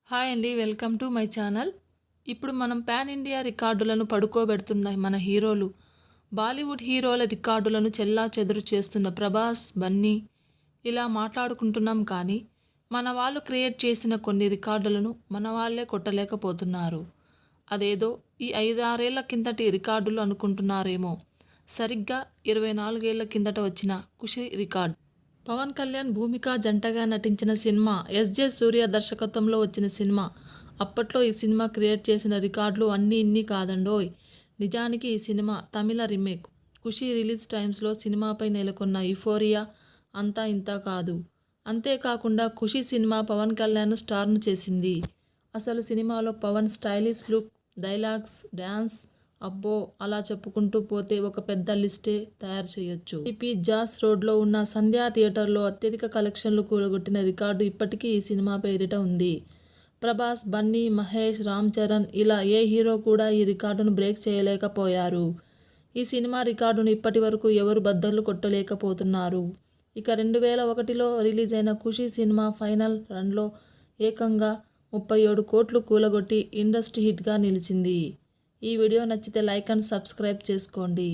Hi అండి, welcome to my channel. ఇప్పుడు మనం పాన్ ఇండియా రికార్డులను పడుకోబెడుతున్న మన హీరోలు, బాలీవుడ్ హీరోల రికార్డులను చెల్లా చెదురు చేస్తున్న ప్రభాస్, బన్నీ ఇలా మాట్లాడుకుంటున్నాం. కానీ మన వాళ్ళు క్రియేట్ చేసిన కొన్ని రికార్డులను మన వాళ్ళే కొట్టలేకపోతున్నారు. అదేదో ఈ 5-6 ఏళ్ల కిందటి రికార్డులు అనుకుంటున్నారేమో. సరిగ్గా 24 ఏళ్ల కిందట వచ్చిన ఖుషి రికార్డ్. పవన్ కళ్యాణ్, భూమిక జంటగా నటించిన సినిమా, ఎస్జే సూర్య దర్శకత్వంలో వచ్చిన సినిమా. అప్పట్లో ఈ సినిమా క్రియేట్ చేసిన రికార్డులు అన్నీ ఇన్ని కాదండోయ్. నిజానికి ఈ సినిమా తమిళ రీమేక్. ఖుషి రిలీజ్ టైమ్స్లో సినిమాపై నెలకొన్న యుఫోరియా అంతా ఇంతా కాదు. అంతేకాకుండా ఖుషి సినిమా పవన్ కళ్యాణ్ స్టార్ను చేసింది. అసలు సినిమాలో Pawan stylish look, dialogues, dance, అబ్బో అలా చెప్పుకుంటూ పోతే ఒక పెద్ద లిస్టే తయారు చేయొచ్చు. ఏపీ జాస్ రోడ్లో ఉన్న సంధ్యా థియేటర్లో అత్యధిక కలెక్షన్లు కూలగొట్టిన రికార్డు ఇప్పటికీ ఈ సినిమా పేరిట ఉంది. ప్రభాస్, బన్నీ, మహేష్, రామ్ చరణ్ ఇలా ఏ హీరో కూడా ఈ రికార్డును బ్రేక్ చేయలేకపోయారు. ఈ సినిమా రికార్డును ఇప్పటి వరకు ఎవరు బద్దలు కొట్టలేకపోతున్నారు. ఇక 2001లో రిలీజ్ అయిన ఖుషి సినిమా ఫైనల్ రన్లో ఏకంగా 37 కోట్లు కూలగొట్టి ఇండస్ట్రీ హిట్గా నిలిచింది. ఈ వీడియో నచ్చితే లైక్ అండ్ సబ్స్క్రైబ్ చేసుకోండి.